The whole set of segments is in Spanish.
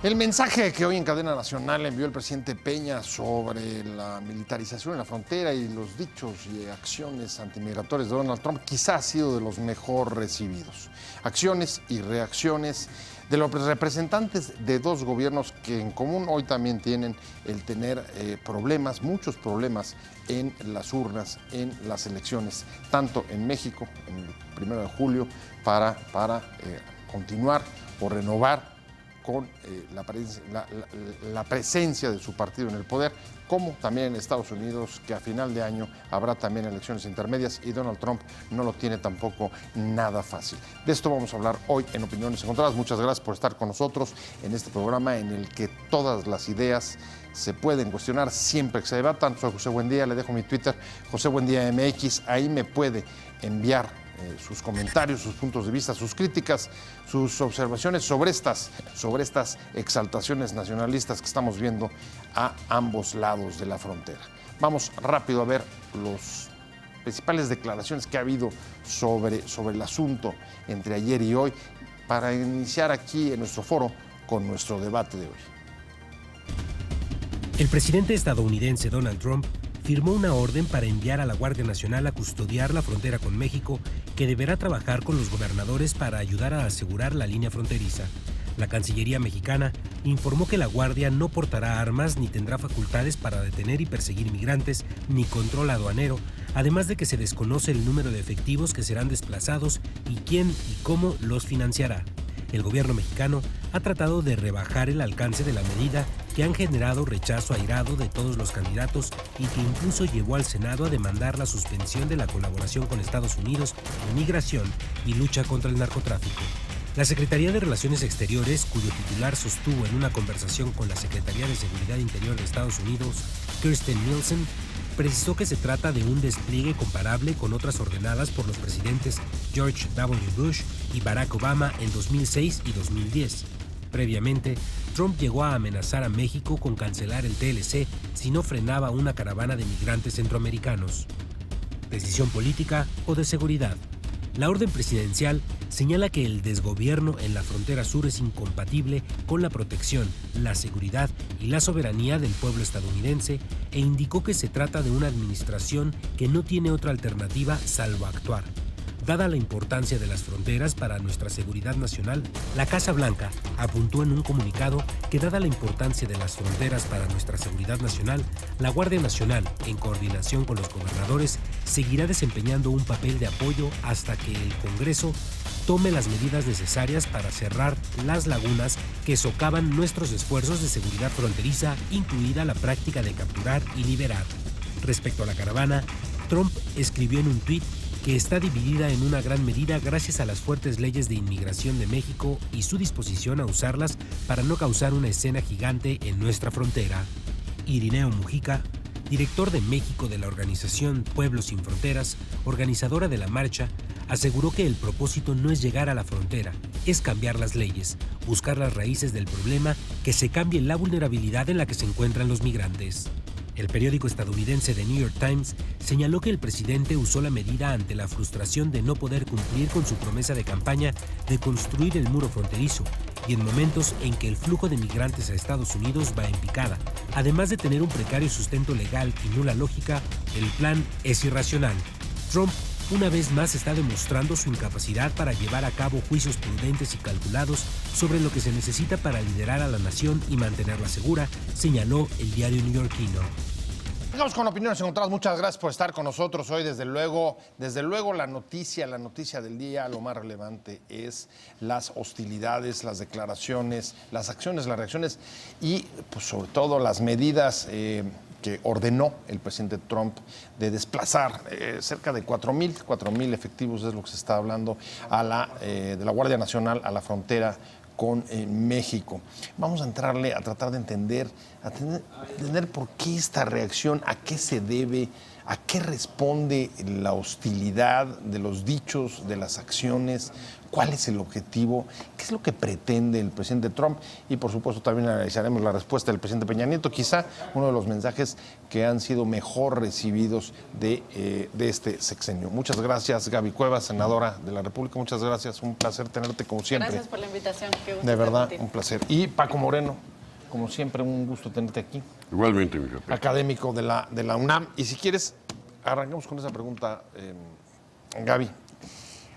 El mensaje que hoy en cadena nacional envió el presidente Peña sobre la militarización en la frontera y los dichos y acciones antimigratorias de Donald Trump quizá ha sido de los mejor recibidos. Acciones y reacciones de los representantes de dos gobiernos que en común hoy también tienen el tener problemas, muchos problemas en las urnas, en las elecciones, tanto en México, en el 1 de julio, para continuar o renovar con la presencia de su partido en el poder, como también en Estados Unidos, que a final de año habrá también elecciones intermedias y Donald Trump no lo tiene tampoco nada fácil. De esto vamos a hablar hoy en Opiniones Encontradas. Muchas gracias por estar con nosotros en este programa en el que todas las ideas se pueden cuestionar siempre que se debatan. Soy José Buendía, le dejo mi Twitter, José Buendía MX, ahí me puede enviar sus comentarios, sus puntos de vista, sus críticas, sus observaciones sobre estas exaltaciones nacionalistas que estamos viendo a ambos lados de la frontera. Vamos rápido a ver las principales declaraciones que ha habido sobre el asunto entre ayer y hoy para iniciar aquí en nuestro foro con nuestro debate de hoy. El presidente estadounidense Donald Trump firmó una orden para enviar a la Guardia Nacional a custodiar la frontera con México, que deberá trabajar con los gobernadores para ayudar a asegurar la línea fronteriza. La Cancillería mexicana informó que la Guardia no portará armas ni tendrá facultades para detener y perseguir migrantes, ni control aduanero, además de que se desconoce el número de efectivos que serán desplazados y quién y cómo los financiará. El gobierno mexicano ha tratado de rebajar el alcance de la medida, que han generado rechazo airado de todos los candidatos y que incluso llevó al Senado a demandar la suspensión de la colaboración con Estados Unidos en migración y lucha contra el narcotráfico. La Secretaría de Relaciones Exteriores, cuyo titular sostuvo en una conversación con la Secretaría de Seguridad Interior de Estados Unidos, Kirstjen Nielsen, precisó que se trata de un despliegue comparable con otras ordenadas por los presidentes George W. Bush y Barack Obama en 2006 y 2010. Previamente, Trump llegó a amenazar a México con cancelar el TLC si no frenaba una caravana de migrantes centroamericanos. ¿Decisión política o de seguridad? La orden presidencial señala que el desgobierno en la frontera sur es incompatible con la protección, la seguridad y la soberanía del pueblo estadounidense e indicó que se trata de una administración que no tiene otra alternativa salvo actuar. Dada la importancia de las fronteras para nuestra seguridad nacional, la Casa Blanca apuntó en un comunicado que dada la importancia de las fronteras para nuestra seguridad nacional, la Guardia Nacional, en coordinación con los gobernadores, seguirá desempeñando un papel de apoyo hasta que el Congreso tome las medidas necesarias para cerrar las lagunas que socavan nuestros esfuerzos de seguridad fronteriza, incluida la práctica de capturar y liberar. Respecto a la caravana, Trump escribió en un tuit que está dividida en una gran medida gracias a las fuertes leyes de inmigración de México y su disposición a usarlas para no causar una escena gigante en nuestra frontera. Irineo Mujica, director de México de la organización Pueblos Sin Fronteras, organizadora de la marcha, aseguró que el propósito no es llegar a la frontera, es cambiar las leyes, buscar las raíces del problema, que se cambie la vulnerabilidad en la que se encuentran los migrantes. El periódico estadounidense The New York Times señaló que el presidente usó la medida ante la frustración de no poder cumplir con su promesa de campaña de construir el muro fronterizo y en momentos en que el flujo de migrantes a Estados Unidos va en picada. Además de tener un precario sustento legal y nula lógica, el plan es irracional. Trump una vez más está demostrando su incapacidad para llevar a cabo juicios prudentes y calculados sobre lo que se necesita para liderar a la nación y mantenerla segura, señaló el diario neoyorquino. Vamos con Opiniones Encontradas. Muchas gracias por estar con nosotros hoy. Desde luego la noticia del día, lo más relevante es las hostilidades, las declaraciones, las acciones, las reacciones y pues, sobre todo las medidas que ordenó el presidente Trump de desplazar cerca de 4,000 efectivos, es lo que se está hablando, de la Guardia Nacional a la frontera con México. Vamos a entrarle a tratar de entender por qué esta reacción, a qué se debe, a qué responde la hostilidad de los dichos, de las acciones ¿Cuál es el objetivo? ¿Qué es lo que pretende el presidente Trump? Y por supuesto también analizaremos la respuesta del presidente Peña Nieto, quizá uno de los mensajes que han sido mejor recibidos de este sexenio. Muchas gracias, Gaby Cuevas, senadora de la República. Muchas gracias, un placer tenerte como siempre. Gracias por la invitación. Qué gusto de verdad, contigo. un placer. Y Paco Moreno, como siempre, un gusto tenerte aquí. Igualmente, mi jefe. Académico de la UNAM. Y si quieres, arrancamos con esa pregunta, Gaby.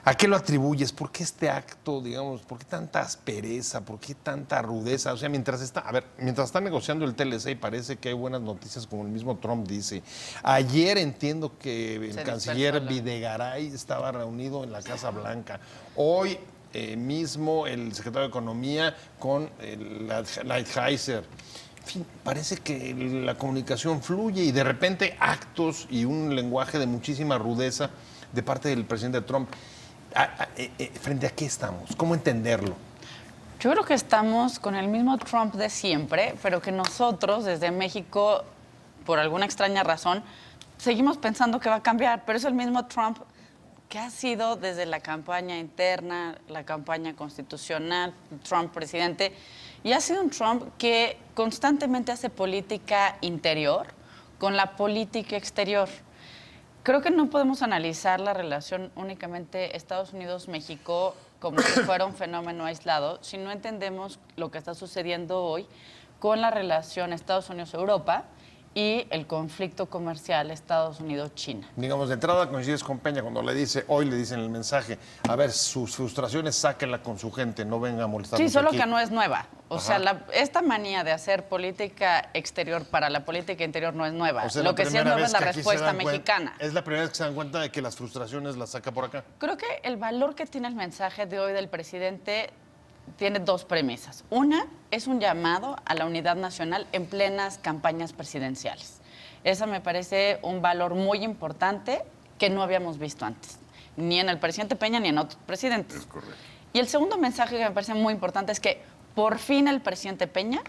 ¿A qué lo atribuyes? ¿Por qué este acto, digamos, por qué tanta aspereza, por qué tanta rudeza? O sea, mientras está negociando el TLC y parece que hay buenas noticias, como el mismo Trump dice. Ayer entiendo que el canciller Videgaray estaba reunido en la Casa Blanca. Hoy mismo el secretario de Economía con Lighthizer. En fin, parece que la comunicación fluye y de repente actos y un lenguaje de muchísima rudeza de parte del presidente Trump. ¿Frente a qué estamos? ¿Cómo entenderlo? Yo creo que estamos con el mismo Trump de siempre, pero que nosotros desde México, por alguna extraña razón, seguimos pensando que va a cambiar, pero es el mismo Trump que ha sido desde la campaña interna, la campaña constitucional, Trump presidente, y ha sido un Trump que constantemente hace política interior con la política exterior. Creo que no podemos analizar la relación únicamente Estados Unidos-México como si fuera un fenómeno aislado, si no entendemos lo que está sucediendo hoy con la relación Estados Unidos-Europa y el conflicto comercial Estados Unidos-China. Digamos, de entrada coincides con Peña cuando le dice, hoy le dicen el mensaje, a ver, sus frustraciones sáquenla con su gente, no venga a molestarnos. Sí, solo aquí. que no es nueva. O Ajá. sea, esta manía de hacer política exterior para la política interior no es nueva. O sea, lo que sí es nueva es la que aquí se respuesta dan mexicana. Es la primera vez que se dan cuenta de que las frustraciones las saca por acá. Creo que el valor que tiene el mensaje de hoy del presidente tiene dos premisas. Una es un llamado a la unidad nacional en plenas campañas presidenciales. Esa me parece un valor muy importante que no habíamos visto antes, ni en el presidente Peña ni en otros presidentes. Es correcto. Y el segundo mensaje que me parece muy importante es que por fin el presidente Peña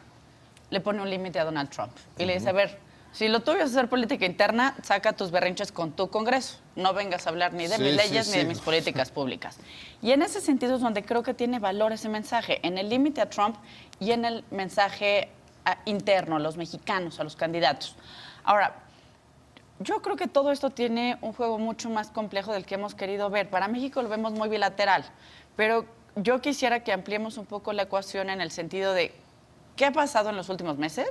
le pone un límite a Donald Trump y le dice, a ver, si lo tuyo es hacer política interna, saca tus berrinches con tu Congreso. No vengas a hablar ni de mis leyes ni de mis políticas públicas. Y en ese sentido es donde creo que tiene valor ese mensaje, en el límite a Trump y en el mensaje interno a los mexicanos, a los candidatos. Ahora, yo creo que todo esto tiene un juego mucho más complejo del que hemos querido ver. Para México lo vemos muy bilateral, pero yo quisiera que ampliemos un poco la ecuación en el sentido de qué ha pasado en los últimos meses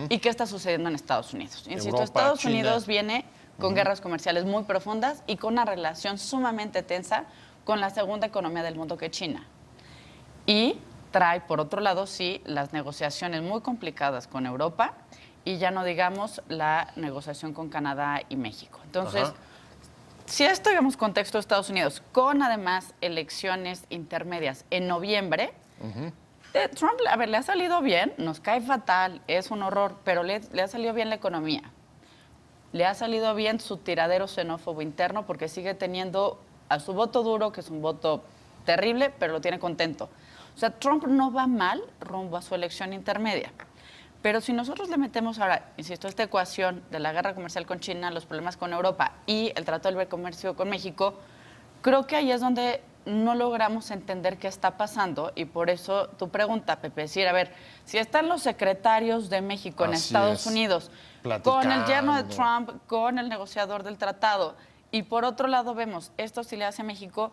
y qué está sucediendo en Estados Unidos. Insisto, Europa, Estados China. Unidos viene con guerras comerciales muy profundas y con una relación sumamente tensa con la segunda economía del mundo, que es China. Y trae, por otro lado, sí, las negociaciones muy complicadas con Europa y ya no digamos la negociación con Canadá y México. Entonces, si esto, digamos, contexto de Estados Unidos, con además elecciones intermedias en noviembre, Trump, a ver, le ha salido bien, nos cae fatal, es un horror, pero le ha salido bien la economía. Le ha salido bien su tiradero xenófobo interno porque sigue teniendo a su voto duro, que es un voto terrible, pero lo tiene contento. O sea, Trump no va mal rumbo a su elección intermedia. Pero si nosotros le metemos ahora, insisto, esta ecuación de la guerra comercial con China, los problemas con Europa y el Tratado de Libre Comercio con México, creo que ahí es donde no logramos entender qué está pasando y por eso tu pregunta, Pepe, decir, a ver, si están los secretarios de México en Así Estados es. Unidos, Platicando. con el yerno de Trump, con el negociador del tratado, y por otro lado vemos esto sí le hace a México,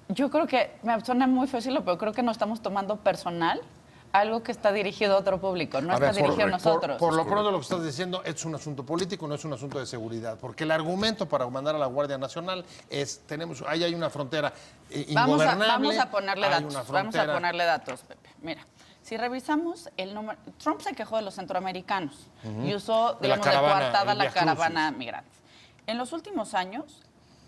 yo creo que, me suena muy fácil, pero creo que no estamos tomando personal algo que está dirigido a otro público, no está dirigido a nosotros. Por lo pronto lo que estás diciendo es un asunto político, no es un asunto de seguridad, porque el argumento para mandar a la Guardia Nacional es, ahí hay una frontera ingobernable. Vamos a ponerle hay datos, una vamos a frontera. ponerle datos, Pepe. Mira, si revisamos el número, Trump se quejó de los centroamericanos y usó, De la digamos, de caravana, coartada el la Via caravana migrante. En los últimos años,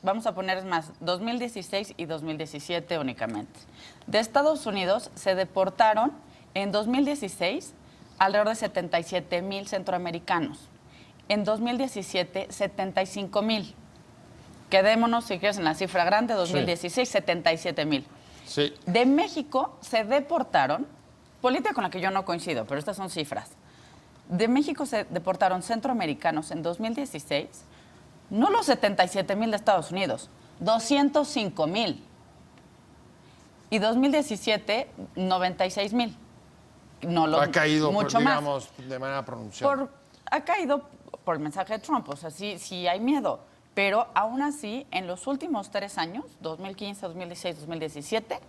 vamos a poner más, 2016 y 2017 únicamente, de Estados Unidos se deportaron en 2016 alrededor de 77,000 centroamericanos. En 2017, 75,000. Quedémonos, si quieres, en la cifra grande, 2016, 77,000. Sí. De México se deportaron, política con la que yo no coincido, pero estas son cifras. De México se deportaron centroamericanos en 2016, no los 77,000 de Estados Unidos, 205,000. Y 2017, 96,000. No Ha caído, mucho digamos, de manera pronunciada. Ha caído por el mensaje de Trump, o sea, sí hay miedo. Pero aún así, en los últimos 3 años, 2015, 2016, 2017,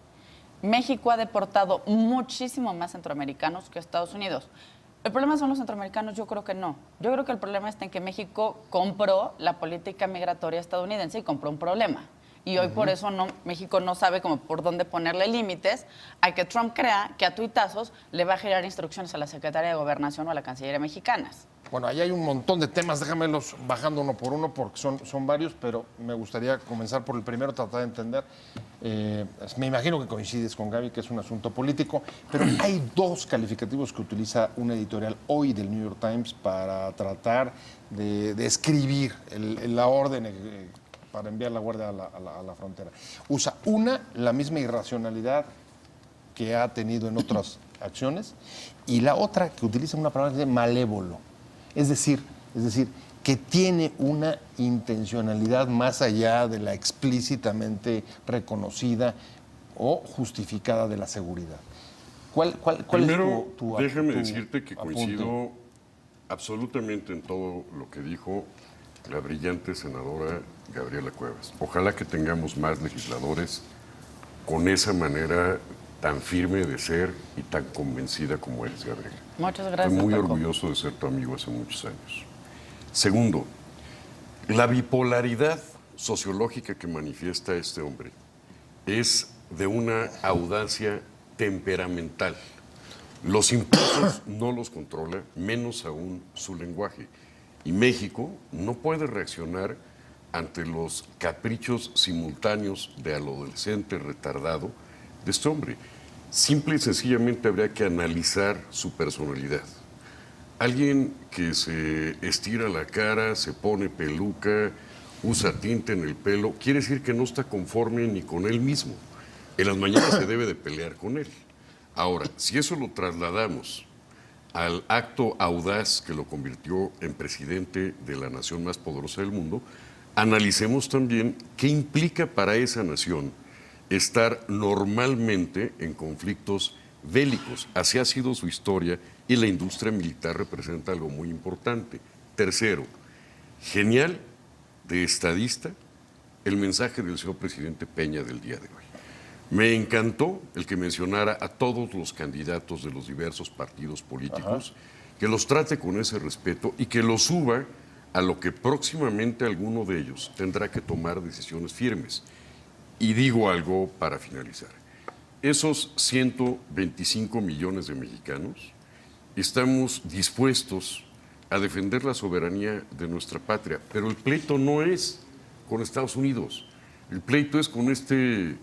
México ha deportado muchísimo más centroamericanos que Estados Unidos. ¿El problema son los centroamericanos? Yo creo que no. Yo creo que el problema está en que México compró la política migratoria estadounidense y compró un problema. Y hoy por eso México no sabe como por dónde ponerle límites a que Trump crea que a tuitazos le va a girar instrucciones a la Secretaría de Gobernación o a la Cancillería mexicanas. Bueno, ahí hay un montón de temas, déjamelos bajando uno por uno porque son varios, pero me gustaría comenzar por el primero, tratar de entender. Me imagino que coincides con Gaby, que es un asunto político, pero hay 2 calificativos que utiliza una editorial hoy del New York Times para tratar de describir la orden para enviar la Guardia a la frontera. Usa la misma irracionalidad que ha tenido en otras acciones, y la otra que utiliza una palabra de malévolo. Es decir, que tiene una intencionalidad más allá de la explícitamente reconocida o justificada de la seguridad. ¿Cuál Primero, es tu déjame tu decirte que apunte? coincido absolutamente en todo lo que dijo la brillante senadora Gabriela Cuevas. Ojalá que tengamos más legisladores con esa manera tan firme de ser y tan convencida como eres, Gabriela. Muchas gracias, Estoy muy Paco. orgulloso de ser tu amigo hace muchos años. Segundo, la bipolaridad sociológica que manifiesta este hombre es de una audacia temperamental. Los impulsos no los controla, menos aún su lenguaje. Y México no puede reaccionar ante los caprichos simultáneos de adolescente retardado de este hombre. Simple y sencillamente habría que analizar su personalidad. Alguien que se estira la cara, se pone peluca, usa tinte en el pelo, quiere decir que no está conforme ni con él mismo. En las mañanas se debe de pelear con él. Ahora, si eso lo trasladamos al acto audaz que lo convirtió en presidente de la nación más poderosa del mundo, analicemos también qué implica para esa nación estar normalmente en conflictos bélicos. Así ha sido su historia y la industria militar representa algo muy importante. Tercero, genial de estadista el mensaje del señor presidente Peña del día de hoy. Me encantó el que mencionara a todos los candidatos de los diversos partidos políticos, que los trate con ese respeto y que los suba a lo que próximamente alguno de ellos tendrá que tomar decisiones firmes. Y digo algo para finalizar. Esos 125 millones de mexicanos estamos dispuestos a defender la soberanía de nuestra patria, pero el pleito no es con Estados Unidos, el pleito es con este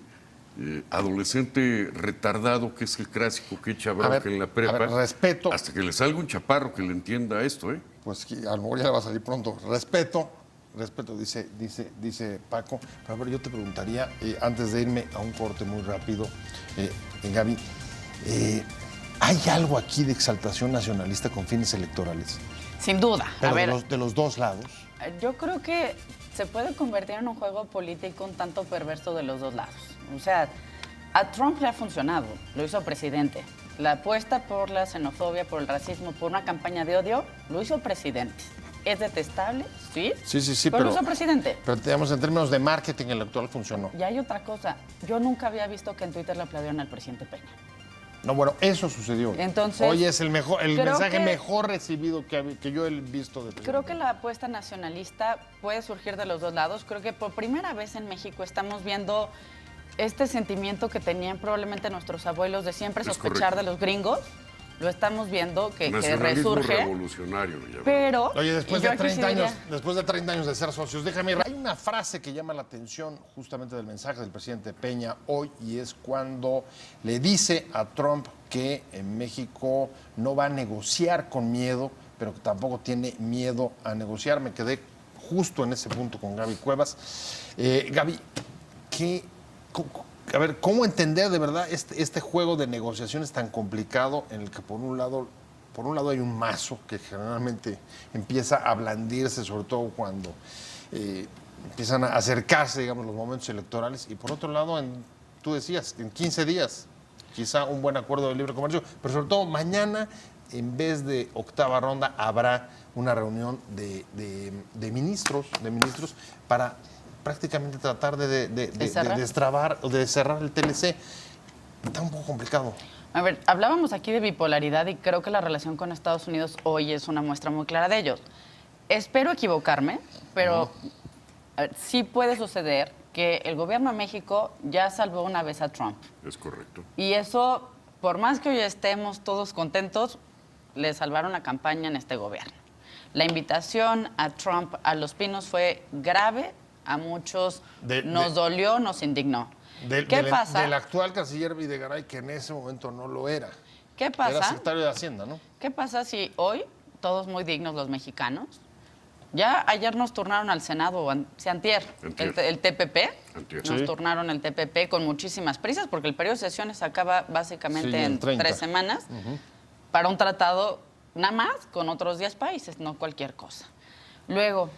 adolescente retardado que es el clásico que echa bronca en la prepa, respeto. hasta que le salga un chaparro que le entienda esto, ¿eh? Pues que a lo mejor ya le va a salir pronto. Respeto, dice Paco. Pero a ver, yo te preguntaría, antes de irme a un corte muy rápido, Gaby, ¿hay algo aquí de exaltación nacionalista con fines electorales? Sin duda. Pero A ver, de los dos lados. yo creo que se puede convertir en un juego político un tanto perverso de los dos lados. O sea, a Trump le ha funcionado, lo hizo presidente. La apuesta por la xenofobia, por el racismo, por una campaña de odio, lo hizo presidente. ¿Es detestable? Sí. Sí, pero lo hizo presidente. Pero digamos, en términos de marketing electoral funcionó. Y hay otra cosa. Yo nunca había visto que en Twitter le aplaudieron al presidente Peña. No, bueno, eso sucedió. Entonces, hoy es el mensaje que, mejor recibido que yo he visto de presidente. Creo que la apuesta nacionalista puede surgir de los dos lados. Creo que por primera vez en México estamos viendo este sentimiento que tenían probablemente nuestros abuelos de siempre sospechar de los gringos. Lo estamos viendo que resurge. Revolucionario, pero oye, después de 30 años de ser socios, déjame ir. Hay una frase que llama la atención justamente del mensaje del presidente Peña hoy, y es cuando le dice a Trump que en México no va a negociar con miedo, pero que tampoco tiene miedo a negociar. Me quedé justo en ese punto con Gaby Cuevas. Gaby, ¿cómo entender de verdad este juego de negociaciones tan complicado en el que por un lado hay un mazo que generalmente empieza a blandirse, sobre todo cuando empiezan a acercarse, digamos, los momentos electorales, y por otro lado, en tú decías, en 15 días, quizá un buen acuerdo de libre comercio, pero sobre todo mañana, en vez de octava ronda, habrá una reunión de ministros para prácticamente tratar de destrabar o de cerrar el TLC. Está un poco complicado. A ver, hablábamos aquí de bipolaridad y creo que la relación con Estados Unidos hoy es una muestra muy clara de ello. Espero equivocarme, pero a ver, sí puede suceder que el gobierno de México ya salvó una vez a Trump. Es correcto. Y eso, por más que hoy estemos todos contentos, le salvaron la campaña en este gobierno. La invitación a Trump a Los Pinos fue grave, a muchos nos dolió, nos indignó. ¿Qué pasa? Del actual canciller Videgaray, que en ese momento no lo era. ¿Qué pasa? Era secretario de Hacienda, ¿no? ¿Qué pasa si hoy, todos muy dignos los mexicanos, ya ayer nos turnaron al Senado, antier, el TPP, nos turnaron el TPP con muchísimas prisas, porque el periodo de sesiones acaba básicamente en 3 semanas, para un tratado nada más con otros 10 países, no cualquier cosa. Luego,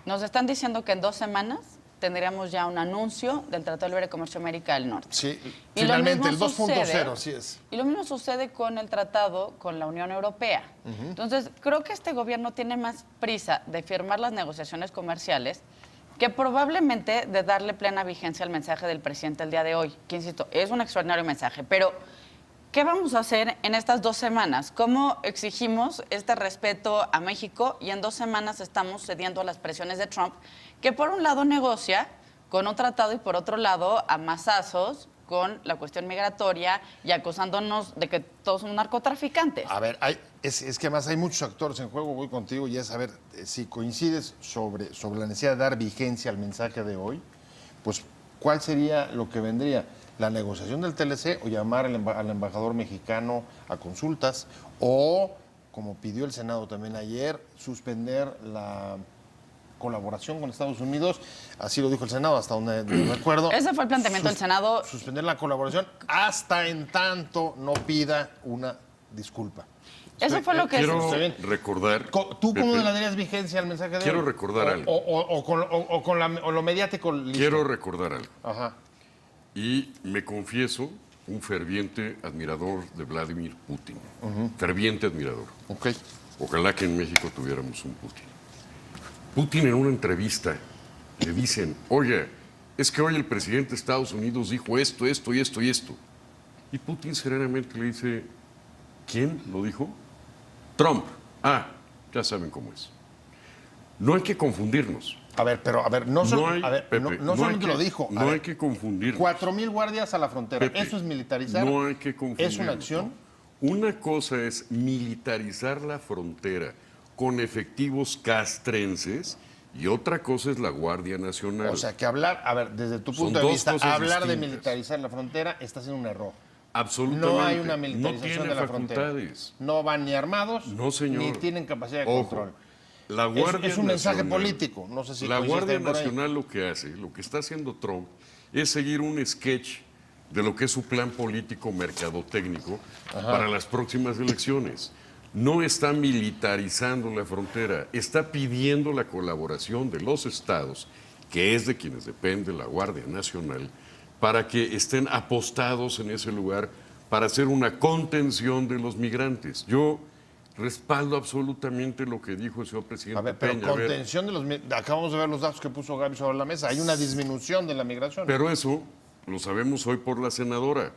nos están diciendo que en 2 semanas tendríamos ya un anuncio del Tratado de Libre Comercio América del Norte. Sí, y finalmente, el 2.0, así es. Y lo mismo sucede con el tratado con la Unión Europea. Entonces, creo que este gobierno tiene más prisa de firmar las negociaciones comerciales que probablemente de darle plena vigencia al mensaje del presidente el día de hoy, que, insisto, es un extraordinario mensaje, pero ¿qué vamos a hacer en estas 2 semanas? ¿Cómo exigimos este respeto a México y en 2 semanas estamos cediendo a las presiones de Trump, que por un lado negocia con un tratado y por otro lado a mazazos con la cuestión migratoria y acusándonos de que todos somos narcotraficantes? A ver, es que además hay muchos actores en juego, voy contigo, y es, a ver, si coincides sobre la necesidad de dar vigencia al mensaje de hoy, pues, ¿cuál sería lo que vendría? ¿La negociación del TLC o llamar al embajador mexicano a consultas? O, como pidió el Senado también ayer, suspender la colaboración con Estados Unidos, así lo dijo el Senado, hasta donde recuerdo. Ese fue el planteamiento del Senado. Suspender la colaboración hasta en tanto no pida una disculpa. Eso fue lo que... Quiero recordar... ¿Tú cómo le darías vigencia al mensaje de Quiero hoy? recordar algo. O con lo mediático listo. Quiero recordar algo. Ajá. Y me confieso un ferviente admirador de Vladimir Putin. Ferviente admirador. Ok. Ojalá que en México tuviéramos un Putin. Putin en una entrevista le dicen, oye, es que hoy el presidente de Estados Unidos dijo esto, esto y esto y esto. Y Putin serenamente le dice, ¿quién lo dijo? Trump. Ah, ya saben cómo es. No hay que confundirnos. A ver, no solamente lo dijo. No hay que confundirnos. 4,000 guardias a la frontera. Pepe, ¿Eso es militarizar? No hay que confundirnos. ¿Es una acción? No. Una cosa es militarizar la frontera con efectivos castrenses y otra cosa es la Guardia Nacional. O sea, que desde tu Son punto de dos vista, cosas hablar de distintas. militarizar la frontera está siendo un error. Absolutamente. No hay una militarización no de la facultades. frontera. No van ni armados, No, señor. ni tienen capacidad de Ojo, control. La Guardia Es un mensaje Nacional, político. No sé si la Guardia por ahí. Nacional lo que hace, lo que está haciendo Trump, es seguir un sketch de lo que es su plan político mercadotécnico para las próximas elecciones. No está militarizando la frontera, está pidiendo la colaboración de los estados, que es de quienes depende la Guardia Nacional, para que estén apostados en ese lugar para hacer una contención de los migrantes. Yo respaldo absolutamente lo que dijo el señor presidente A ver, pero Peña. contención de los... Acabamos de ver los datos que puso Gaby sobre la mesa. Hay una disminución de la migración. Pero eso lo sabemos hoy por la senadora.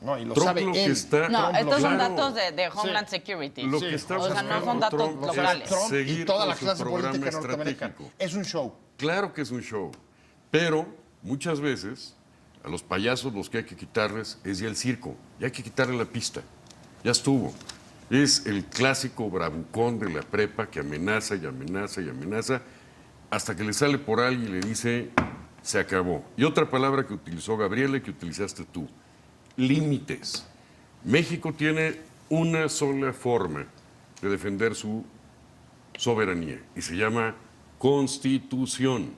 No, y lo Trump sabe lo que él. está... No, estos son Claro. datos de Homeland Security. Lo que está O sea, no buscando son datos Trump es locales. Trump y seguir toda con la su clase programa política norteamericana. estratégico. Es un show. Claro que es un show, pero muchas veces a los payasos los que hay que quitarles es ya el circo, ya hay que quitarle la pista, ya estuvo. Es el clásico bravucón de la prepa que amenaza y amenaza y amenaza hasta que le sale por alguien y le dice, se acabó. Y otra palabra que utilizó Gabriela y que utilizaste tú, límites. México tiene una sola forma de defender su soberanía y se llama Constitución.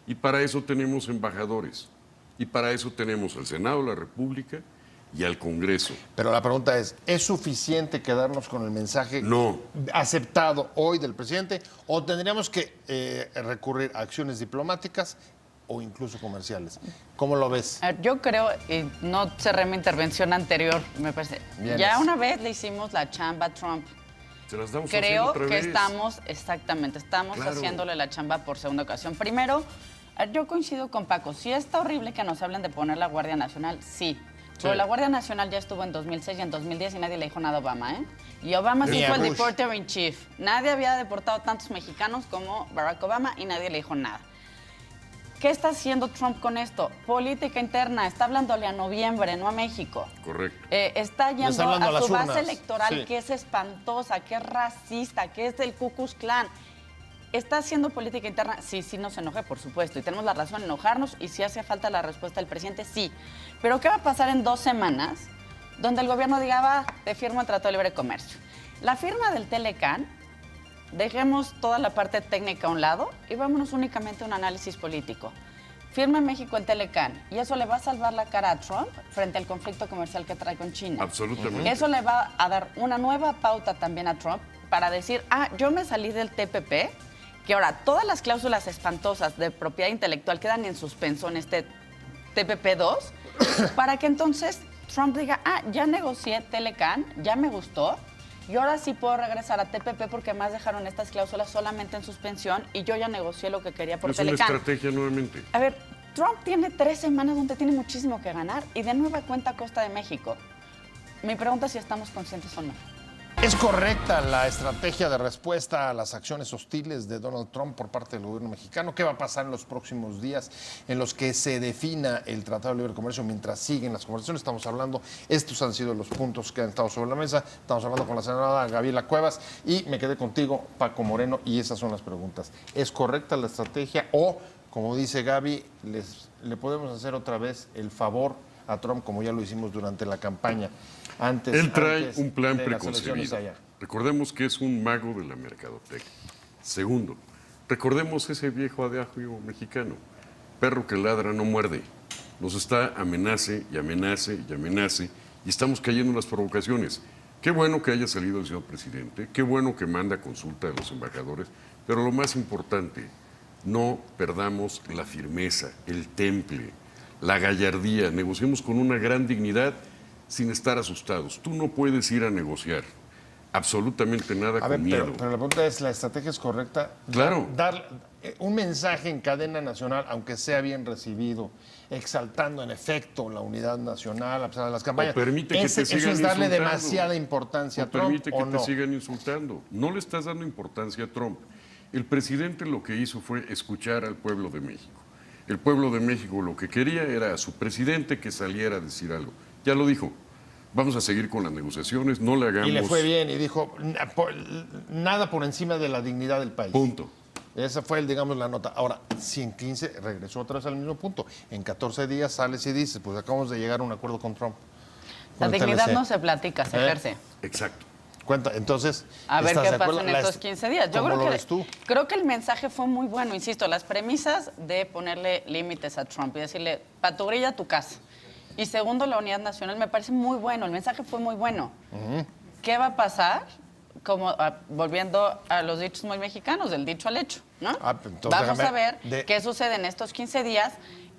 Y para eso tenemos embajadores. Y para eso tenemos al Senado de la República y al Congreso. Pero la pregunta ¿es suficiente quedarnos con el mensaje No. aceptado hoy del presidente o tendríamos que recurrir a acciones diplomáticas o incluso comerciales. ¿Cómo lo ves? A ver, yo creo, y no cerré mi intervención anterior, me parece. Vienes. Ya una vez le hicimos la chamba a Trump. Se las estamos haciendo Creo otra que vez. estamos Claro. haciéndole la chamba por segunda ocasión. Primero, yo coincido con Paco. Sí está horrible que nos hablen de poner la Guardia Nacional, sí. Pero la Guardia Nacional ya estuvo en 2006 y en 2010 y nadie le dijo nada a Obama, ¿eh? Y Obama sí Ni a fue el Bush. deporter in chief. Nadie había deportado tantos mexicanos como Barack Obama y nadie le dijo nada. ¿Qué está haciendo Trump con esto? Política interna. Está hablándole a noviembre, no a México. Correcto. Está está yendo hablando a a las su base urnas. electoral, Sí. que es espantosa, que es racista, que es del Ku Klux Klan. ¿Está haciendo política interna? Sí, sí nos enoje, por supuesto. Y tenemos la razón en enojarnos. Y si hace falta la respuesta del presidente, sí. Pero ¿qué va a pasar en 2 semanas donde el gobierno diga, va, te firmo el Tratado de Libre Comercio? La firma del Telecán, dejemos toda la parte técnica a un lado y vámonos únicamente a un análisis político. Firma México el Telecán y eso le va a salvar la cara a Trump frente al conflicto comercial que trae con China. Absolutamente. Eso le va a dar una nueva pauta también a Trump para decir, yo me salí del TPP, que ahora todas las cláusulas espantosas de propiedad intelectual quedan en suspenso en este TPP-2, para que entonces Trump diga, ya negocié Telecán, ya me gustó, y ahora sí puedo regresar a TPP porque más dejaron estas cláusulas solamente en suspensión y yo ya negocié lo que quería por Es una Telecán. estrategia nuevamente. A ver, Trump tiene 3 semanas donde tiene muchísimo que ganar y de nueva cuenta a costa de México. Mi pregunta es si estamos conscientes o no. ¿Es correcta la estrategia de respuesta a las acciones hostiles de Donald Trump por parte del gobierno mexicano? ¿Qué va a pasar en los próximos días en los que se defina el Tratado de Libre Comercio mientras siguen las conversaciones? Estamos hablando, estos han sido los puntos que han estado sobre la mesa. Estamos hablando con la senadora Gabriela Cuevas y me quedé contigo, Paco Moreno, y esas son las preguntas. ¿Es correcta la estrategia o, como dice Gaby, le podemos hacer otra vez el favor a Trump como ya lo hicimos durante la campaña? Él trae antes un plan de las elecciones preconcebido. allá. Recordemos que es un mago de la mercadotecnia. Segundo, recordemos ese viejo adagio mexicano. Perro que ladra no muerde. Nos está amenace y amenace y amenace y estamos cayendo en las provocaciones. Qué bueno que haya salido el señor presidente, qué bueno que manda consulta a los embajadores, pero lo más importante, no perdamos la firmeza, el temple, la gallardía. Negociemos con una gran dignidad sin estar asustados. Tú no puedes ir a negociar absolutamente nada A ver, con miedo. pero la pregunta es, ¿la estrategia es correcta? Claro. Dar un mensaje en cadena nacional, aunque sea bien recibido, exaltando en efecto la unidad nacional a pesar de las campañas. O permite que te ¿Eso sigan es darle insultando. demasiada importancia a O Trump permite que o te no? sigan insultando. No le estás dando importancia a Trump. El presidente lo que hizo fue escuchar al pueblo de México. El pueblo de México lo que quería era a su presidente que saliera a decir algo. Ya lo dijo. Vamos a seguir con las negociaciones, no le hagamos... Y le fue bien y dijo, nada por encima de la dignidad del país. Punto. Esa fue, digamos, la nota. Ahora, si en 15 regresó otra vez al mismo punto. En 14 días sales y dices, pues acabamos de llegar a un acuerdo con Trump. La Con el dignidad TLC. no se platica, se ejerce. Exacto. Cuenta, entonces, A ver ¿estás qué de pasa acuerdo? en estos 15 días. Yo ¿Cómo creo lo que, ves tú? creo que el mensaje fue muy bueno, insisto, las premisas de ponerle límites a Trump y decirle, patugrilla tu casa. Y segundo, la unidad nacional me parece muy bueno, el mensaje fue muy bueno. ¿Qué va a pasar? Como volviendo a los dichos muy mexicanos, del dicho al hecho, ¿no? Entonces Vamos déjame a ver qué sucede en estos 15 días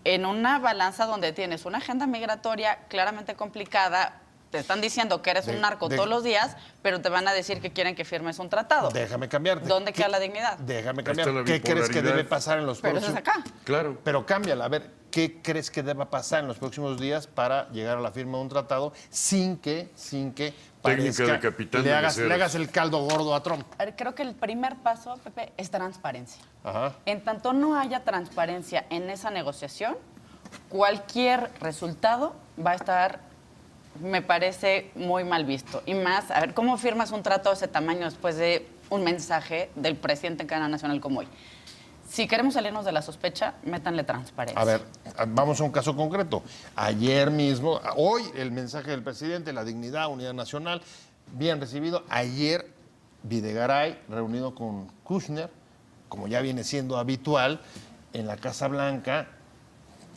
en una balanza donde tienes una agenda migratoria claramente complicada. Te están diciendo que eres un narco todos los días, pero te van a decir que quieren que firmes un tratado. Déjame cambiarte. ¿Dónde queda la dignidad? Déjame Ahí está cambiar. la ¿Qué crees que bipolaridad. debe pasar en los Pero eso próximos es acá. Claro. Pero cámbiala, a ver, ¿qué crees que deba pasar en los próximos días para llegar a la firma de un tratado sin que Técnica de capitán le de hagas meseros. el caldo gordo a Trump? A ver, creo que el primer paso, Pepe, es transparencia. Ajá. En tanto no haya transparencia en esa negociación, cualquier resultado va a estar, me parece, muy mal visto. Y más, a ver, ¿cómo firmas un trato de ese tamaño después de un mensaje del presidente en cadena nacional como hoy? Si queremos salirnos de la sospecha, métanle transparencia. A ver, vamos a un caso concreto. Ayer mismo, hoy el mensaje del presidente, la dignidad, unidad nacional, bien recibido. Ayer Videgaray, reunido con Kushner, como ya viene siendo habitual, en la Casa Blanca.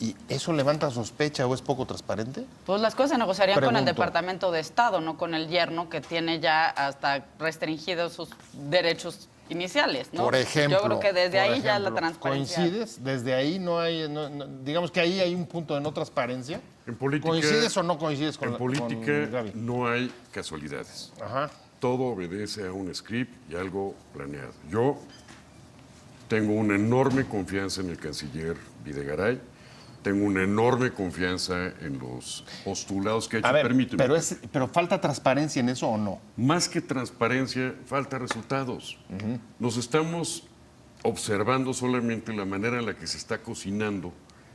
¿Y eso levanta sospecha o es poco transparente? Pues las cosas se negociarían con el Pregunto. Departamento de Estado, no con el yerno que tiene ya hasta restringidos sus derechos iniciales, ¿no? Por ejemplo. Yo creo que desde por ahí ya la ejemplo, transparencia. ¿Coincides? Desde ahí no hay, digamos que ahí hay un punto de no transparencia. En política, ¿Coincides o no coincides con En política con Gaby? no hay casualidades. Ajá. Todo obedece a un script y algo planeado. Yo tengo una enorme confianza en el canciller Videgaray, tengo una enorme confianza en los postulados que ha hecho. A ver, Permíteme. pero ¿falta transparencia en eso o no? Más que transparencia, falta resultados. Nos estamos observando solamente la manera en la que se está cocinando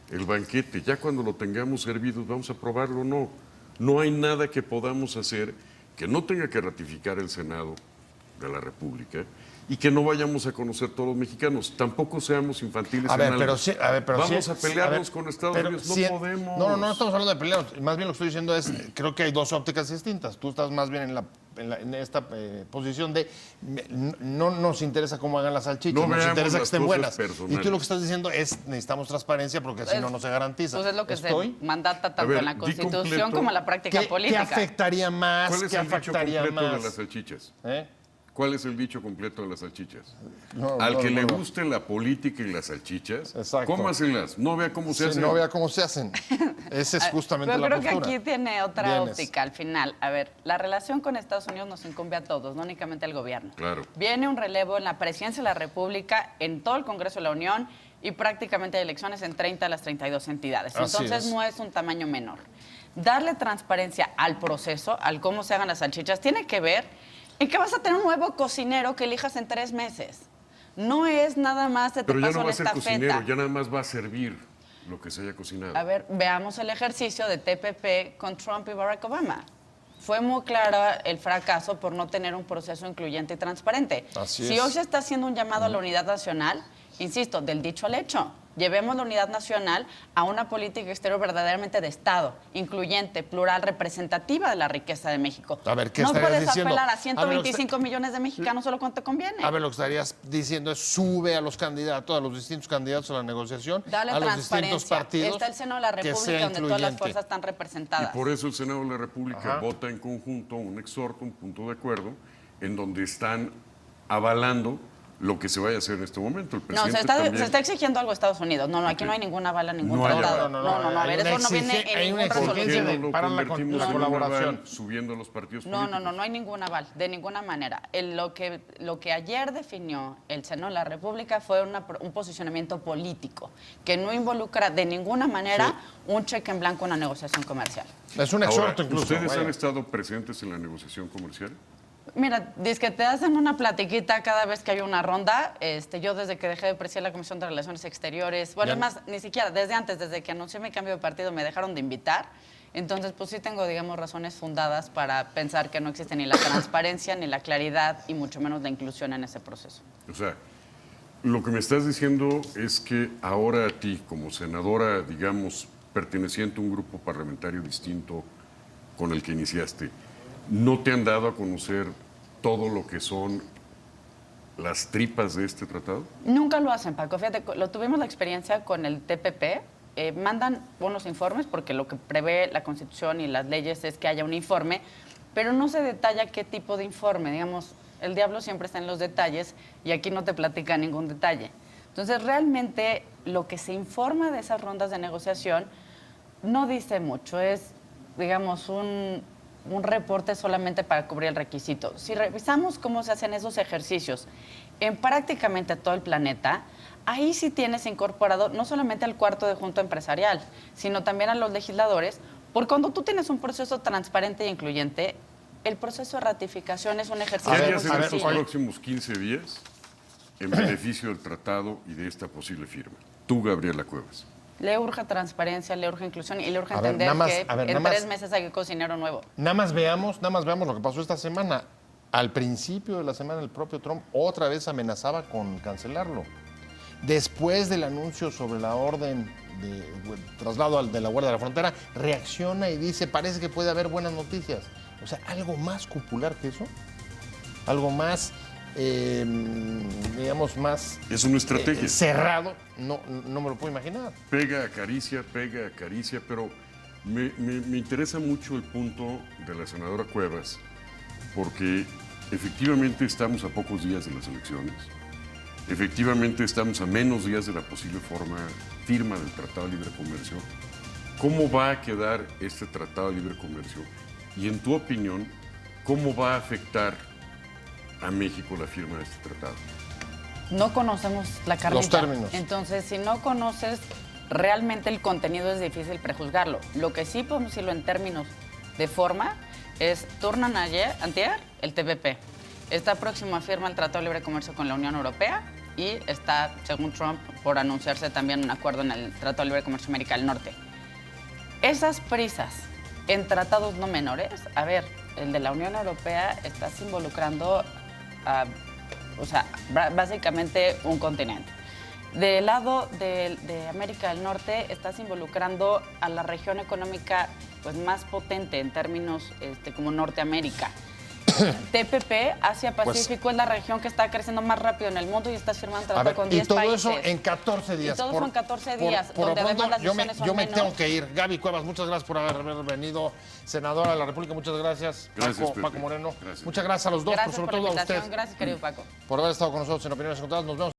el banquete. Ya cuando lo tengamos servido, vamos a probarlo o no. No hay nada que podamos hacer que no tenga que ratificar el Senado de la República y que no vayamos a conocer todos los mexicanos. Tampoco seamos infantiles en algo. Vamos a pelearnos con Estados Unidos. No podemos. No estamos hablando de pelearnos. Más bien lo que estoy diciendo es, creo que hay dos ópticas distintas. Tú estás más bien en esta posición de no nos interesa cómo hagan las salchichas, No nos veamos interesa que las estén cosas buenas. personales. Y tú lo que estás diciendo es necesitamos transparencia porque si no, no se garantiza. Pues es lo que ¿Estoy? se mandata tanto ver, en la di Constitución completo. como en la práctica ¿Qué política. afectaría más? ¿Cuál es ¿Qué el dicho afectaría completo de más? las salchichas? ¿Eh? ¿Cuál es el dicho completo de las salchichas? No, Al no, que no, le no. guste la política y las salchichas, Exacto. cómaselas, no vea cómo se Sí, hacen. no vea cómo se hacen. Esa es justamente Pero la creo postura. que aquí tiene otra Vienes. óptica al final. A ver, la relación con Estados Unidos nos incumbe a todos, no únicamente al gobierno. Claro. Viene un relevo en la presidencia de la República, en todo el Congreso de la Unión y prácticamente hay elecciones en 30 de las 32 entidades. Así Entonces es. no es un tamaño menor. Darle transparencia al proceso, al cómo se hagan las salchichas, tiene que ver en que vas a tener un nuevo cocinero que elijas en 3 meses. No es nada más de te Pero ya paso no va la a ser estafeta. cocinero, ya nada más va a servir lo que se haya cocinado. A ver, veamos el ejercicio de TPP con Trump y Barack Obama. Fue muy claro el fracaso por no tener un proceso incluyente y transparente. Así Si es. hoy se está haciendo un llamado a la unidad nacional, insisto, del dicho al hecho. Llevemos la unidad nacional a una política exterior verdaderamente de Estado, incluyente, plural, representativa de la riqueza de México. A ver, ¿qué no estarías puedes diciendo? apelar a A ver, 125 millones de mexicanos solo cuando te conviene. A ver, lo que estarías diciendo es sube a los candidatos, a los distintos candidatos a la negociación, Dale a los distintos transparencia. partidos. Está el Seno de la que República sea donde todas las incluyente. fuerzas están representadas. Y por eso el Senado de la República Ajá. vota en conjunto un exhorto, un punto de acuerdo, en donde están avalando lo que se vaya a hacer en este momento. El No, presidente se también. está exigiendo algo a Estados Unidos. No, aquí Ok. no hay ninguna bala, ningún No hay tratado. aval. No, a ver, eso no viene en hay una ninguna ¿Por qué exigencia resolución. no lo para convertimos la en un colaboración. aval subiendo los partidos No, políticos? no hay ningún aval, de ninguna manera. Lo que ayer definió el Senado de la República fue un posicionamiento político que no involucra de ninguna manera un cheque en blanco en una negociación comercial. Es un Ahora, exhorto incluso. ¿ustedes vaya. han estado presentes en la negociación comercial? Mira, dice que te hacen una platiquita cada vez que hay una ronda. Yo desde que dejé de presidir la Comisión de Relaciones Exteriores, bueno, Ya. es más, ni siquiera, desde antes, desde que anuncié mi cambio de partido, me dejaron de invitar. Entonces, pues sí tengo, digamos, razones fundadas para pensar que no existe ni la transparencia, ni la claridad, y mucho menos la inclusión en ese proceso. O sea, lo que me estás diciendo es que ahora a ti, como senadora, digamos, perteneciente a un grupo parlamentario distinto con el que iniciaste, ¿no te han dado a conocer todo lo que son las tripas de este tratado? Nunca lo hacen, Paco. Fíjate, tuvimos la experiencia con el TPP. Mandan unos informes porque lo que prevé la Constitución y las leyes es que haya un informe, pero no se detalla qué tipo de informe. Digamos, el diablo siempre está en los detalles y aquí no te platica ningún detalle. Entonces, realmente lo que se informa de esas rondas de negociación no dice mucho. Es, digamos, un reporte solamente para cubrir el requisito. Si revisamos cómo se hacen esos ejercicios en prácticamente todo el planeta, ahí sí tienes incorporado no solamente al cuarto de junta empresarial, sino también a los legisladores, porque cuando tú tienes un proceso transparente e incluyente, el proceso de ratificación es un ¿Qué ejercicio harías muy en estos sencillo. próximos 15 días en beneficio del tratado y de esta posible firma? Tú, Gabriela Cuevas. Le urge transparencia, le urge inclusión y le urge A ver, entender nada más- que a ver, en nada 3 más- meses hay que cocinero nuevo. Nada más veamos lo que pasó esta semana. Al principio de la semana, el propio Trump otra vez amenazaba con cancelarlo. Después del anuncio sobre la orden de traslado de la Guardia de la Frontera, reacciona y dice, parece que puede haber buenas noticias. O sea, algo más popular que eso, algo más, digamos, más Es una estrategia. cerrado, no me lo puedo imaginar. Pega, acaricia, pero me interesa mucho el punto de la senadora Cuevas, porque efectivamente estamos a pocos días de las elecciones. Efectivamente estamos a menos días de la posible firma del Tratado de Libre Comercio. ¿Cómo va a quedar este Tratado de Libre Comercio? Y en tu opinión, ¿cómo va a afectar a México la firma de este tratado? No conocemos la carnita. Los términos. Entonces, si no conoces realmente el contenido, es difícil prejuzgarlo. Lo que sí podemos decirlo en términos de forma es, turnan antier el TPP. Está próximo a firmar el Tratado de Libre Comercio con la Unión Europea y está, según Trump, por anunciarse también un acuerdo en el Tratado de Libre Comercio América del Norte. Esas prisas en tratados no menores, a ver, el de la Unión Europea estás involucrando a, básicamente un continente. Del lado de América del Norte estás involucrando a la región económica pues, más potente en términos como Norteamérica. TPP, Asia-Pacífico, es la región que está creciendo más rápido en el mundo y estás firmando un tratado con 10 y todo países. eso en 14 días. Y todo son 14 días, por donde lo pronto, además las decisiones yo son me menos. tengo que ir. Gaby Cuevas, muchas gracias por haber venido. Senadora de la República, muchas gracias. Gracias, Pepe. Paco Moreno. Gracias. Muchas gracias a los dos, Gracias sobre por la todo a usted, invitación. Gracias, querido Paco. por haber estado con nosotros en Opiniones Encontradas. Nos vemos.